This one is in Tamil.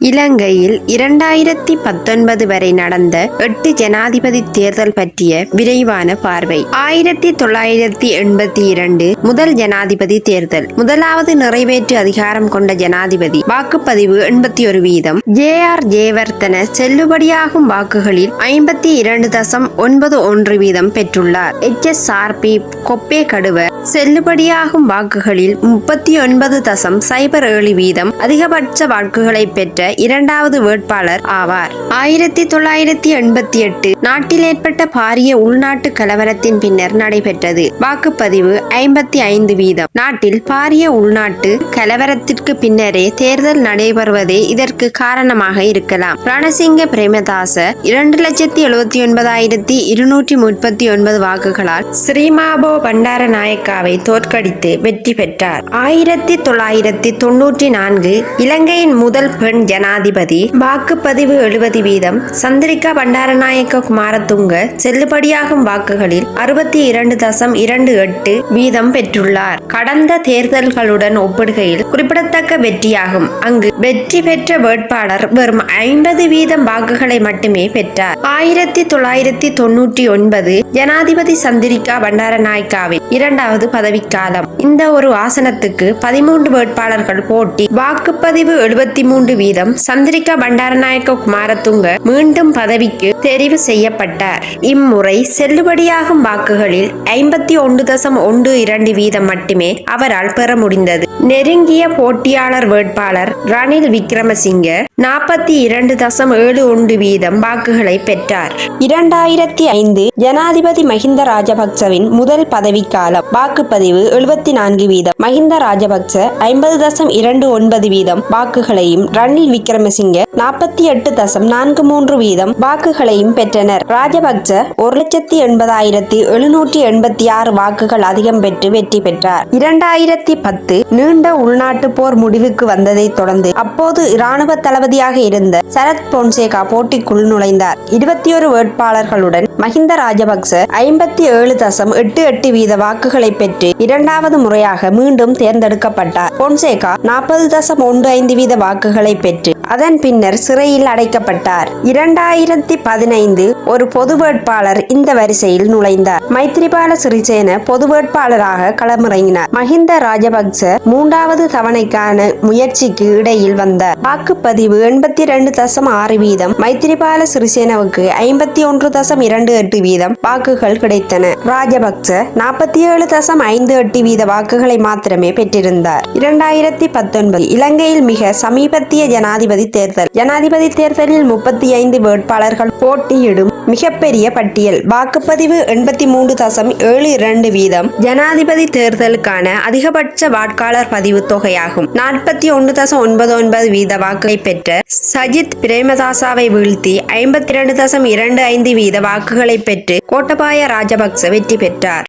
இலங்கையில் 2019 வரை நடந்த 8 ஜனாதிபதி தேர்தல் பற்றிய விரைவான பார்வை. 1982 முதல் ஜனாதிபதி தேர்தல். முதலாவது நிறைவேற்று அதிகாரம் கொண்ட ஜனாதிபதி. வாக்குப்பதிவு 81%. JR ஜெயவர்தன செல்லுபடியாகும் வாக்குகளில் 52.91% பெற்றுள்ளார். HSRP கொப்பே கடுவ செல்லுபடியாகும் வாக்குகளில் 39.07% அதிகபட்ச வாக்குகளை பெற்ற இரண்டாவது வேட்பாளர் ஆவார். 1988 நாட்டில் ஏற்பட்ட பாரிய உள்நாட்டு கலவரத்தின் பின்னர் நடைபெற்றது. வாக்குப்பதிவு 55%. நாட்டில் பாரிய உள்நாட்டு கலவரத்திற்கு பின்னரே தேர்தல் நடைபெறுவதே இதற்கு காரணமாக இருக்கலாம். ரணசிங்க பிரேமதாச 2,79,239 வாக்குகளால் ஸ்ரீமாபோ பண்டாரநாயக்காவை தோற்கடித்து வெற்றி பெற்றார். 1994 இலங்கையின் முதல் பெண் ஜனாதிபதி. வாக்குப்பதிவு 70%. சந்திரிகா பண்டாரநாயக்க குமாரதுங்க செல்லுபடியாகும் வாக்குகளில் 62.28% பெற்றுள்ளார். கடந்த தேர்தல்களுடன் ஒப்பிடுகையில் குறிப்பிடத்தக்க வெற்றியாகும். அங்கு வெற்றி பெற்ற வேட்பாளர் வெறும் 50% வாக்குகளை மட்டுமே பெற்றார். 1999 ஜனாதிபதி சந்திரிகா பண்டாரநாயக்காவின் இரண்டாவது பதவிக்காலம். இந்த ஒரு ஆசனத்துக்கு 13 வேட்பாளர்கள் போட்டி. வாக்குப்பதிவு 73%. சந்திரிகா பண்டாரநாயக்க குமாரதுங்க மீண்டும் பதவிக்கு தெரிவு செய்யப்பட்டார். இம்முறை செல்லுபடியாகும் வாக்குகளில் 51.12% மட்டுமே அவரால் பெற முடிந்தது. நெருங்கிய போட்டியாளர் வேட்பாளர் ரணில் விக்ரமசிங்க 42.71% வாக்குகளை பெற்றார். 2005 ஜனாதிபதி மஹிந்த ராஜபக்சவின் முதல் பதவிக்காலம். வாக்குப்பதிவு 74%. மஹிந்த ராஜபக்ச 50.29% வாக்குகளையும் ரணில் விக்ரமசிங்க 48.43% வாக்குகளையும் பெற்றனர். ராஜபக்ச 1,80,786 வாக்குகள் அதிகம் பெற்று வெற்றி பெற்றார். 2010 நீண்ட உள்நாட்டு போர் முடிவுக்கு வந்ததை தொடர்ந்து அப்போது இராணுவ தளபதியாக இருந்த சரத் பொன்சேகா போட்டிக்குள் நுழைந்தார். 21 வேட்பாளர்களுடன் மஹிந்த ராஜபக்ச 57.88% வாக்குகளை பெற்று இரண்டாவது முறையாக மீண்டும் தேர்ந்தெடுக்கப்பட்டார். பொன்சேகா 40.15% வாக்குகளை பெற்று அதன் பின்னர் சிறையில் அடைக்கப்பட்டார். 2015 ஒரு பொது வேட்பாளர் இந்த வரிசையில் நுழைந்தார். மைத்ரிபால சிறிசேன பொது வேட்பாளராக களமிறங்கினார். மஹிந்த ராஜபக்ச மூன்றாவது தவணைக்கான முயற்சிக்கு இடையில் வந்தார். வாக்குப்பதிவு 82.6%. மைத்ரிபால சிறிசேனவுக்கு 51.28% வாக்குகள் கிடைத்தன. ராஜபக்ச 47.58% வாக்குகளை மாத்திரமே பெற்றிருந்தார். 2019 இலங்கையில் மிக சமீபத்திய ஜனாதிபதி தேர்தல். ஜனாதிபதி தேர்தலில் 35 வேட்பாளர்கள் போட்டியிடும் மிகப்பெரிய பட்டியல். வாக்குப்பதிவு 83.72%. ஜனாதிபதி தேர்தலுக்கான அதிகபட்ச வாக்காளர் பதிவு தொகையாகும். 41.99% வாக்குகளை பெற்ற சஜித் பிரேமதாசாவை வீழ்த்தி 52.25% வாக்குகளை பெற்று கோட்டபாய ராஜபக்ச வெற்றி பெற்றார்.